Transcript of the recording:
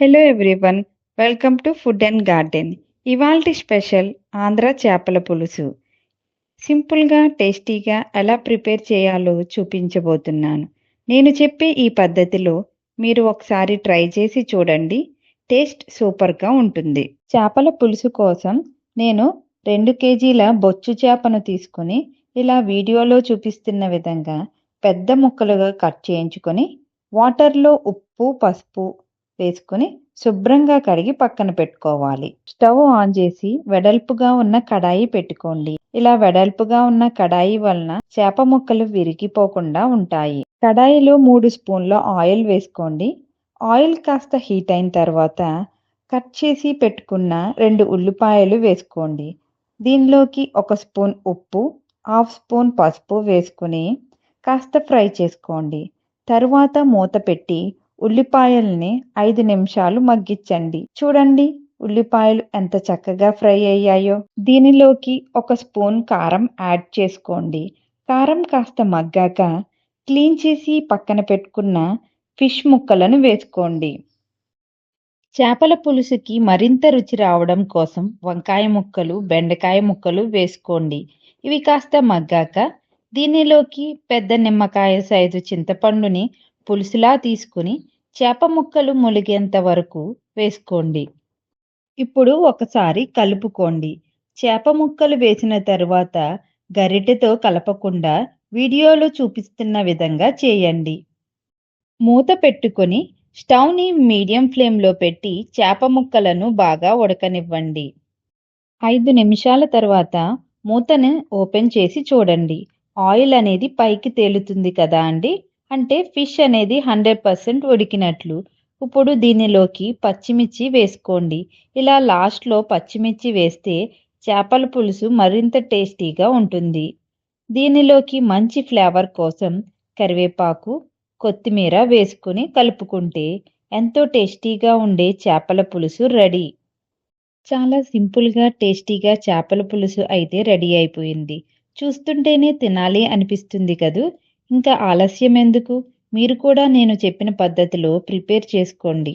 Hello everyone, welcome to food and garden. ఇవాల్టి special Andhra చేపల పులుసు. సింపుల్గా టేస్టీగా ఎలా ప్రిపేర్ చేయాలో చూపించబోతున్నాను. నేను చెప్పే ఈ పద్ధతిలో మీరు ఒకసారి ట్రై చేసి చూడండి. టేస్ట్ సూపర్గా ఉంటుంది. చేపల పులుసు కోసం నేను 2 కేజీల బొచ్చు చేపను తీసుకొని ఇలా వీడియోలో చూపిస్తున్న విధంగా పెద్ద ముక్కలుగా కట్ చేయించుకొని వాటర్లో ఉప్పు పసుపు వేసుకుని శుభ్రంగా కడిగి పక్కన పెట్టుకోవాలి. స్టవ్ ఆన్ చేసి వెడల్పుగా ఉన్న కడాయి పెట్టుకోండి. ఇలా వెడల్పుగా ఉన్న కడాయి వలన చేప ముక్కలు విరిగిపోకుండా ఉంటాయి. కడాయిలో 3 స్పూన్ల ఆయిల్ వేసుకోండి. ఆయిల్ కాస్త హీట్ అయిన తర్వాత కట్ చేసి పెట్టుకున్న 2 ఉల్లిపాయలు వేసుకోండి. దీనిలోకి 1 స్పూన్ ఉప్పు, 1/2 స్పూన్ పసుపు వేసుకుని కాస్త ఫ్రై చేసుకోండి. తరువాత మూత పెట్టి ఉల్లిపాయల్ని 5 నిమిషాలు మగ్గించండి. చూడండి, ఉల్లిపాయలు ఎంత చక్కగా ఫ్రై అయ్యాయో. దీనిలోకి 1 స్పూన్ కారం యాడ్ చేసుకోండి. కారం కాస్త మగ్గాక క్లీన్ చేసి పక్కన పెట్టుకున్న ఫిష్ ముక్కలను వేసుకోండి. చేపల పులుసుకి మరింత రుచి రావడం కోసం వంకాయ ముక్కలు, బెండకాయ ముక్కలు వేసుకోండి. ఇవి కాస్త మగ్గాక దీనిలోకి పెద్ద నిమ్మకాయ సైజు చింతపండుని పులుసులా తీసుకుని చేప ముక్కలు ములిగేంత వరకు వేసుకోండి. ఇప్పుడు ఒకసారి కలుపుకోండి. చేప ముక్కలు వేసిన తరువాత గరిటెతో కలపకుండా వీడియోలో చూపిస్తున్న విధంగా చేయండి. మూత పెట్టుకొని స్టవ్ని మీడియం ఫ్లేమ్లో పెట్టి చేప ముక్కలను బాగా ఉడకనివ్వండి. 5 నిమిషాల తర్వాత మూతను ఓపెన్ చేసి చూడండి. ఆయిల్ అనేది పైకి తేలుతుంది కదా అండి, అంటే ఫిష్ అనేది 100% ఉడికినట్లు. ఇప్పుడు దీనిలోకి పచ్చిమిర్చి వేసుకోండి. ఇలా లాస్ట్లో పచ్చిమిర్చి వేస్తే చేపల పులుసు మరింత టేస్టీగా ఉంటుంది. దీనిలోకి మంచి ఫ్లేవర్ కోసం కరివేపాకు, కొత్తిమీర వేసుకుని కలుపుకుంటే ఎంతో టేస్టీగా ఉండే చేపల పులుసు రెడీ. చాలా సింపుల్గా టేస్టీగా చేపల పులుసు అయితే రెడీ అయిపోయింది. చూస్తుంటేనే తినాలి అనిపిస్తుంది కదూ. ఇంకా ఆలస్యం ఎందుకు? మీరు కూడా నేను చెప్పిన పద్ధతిలో ప్రిపేర్ చేసుకోండి.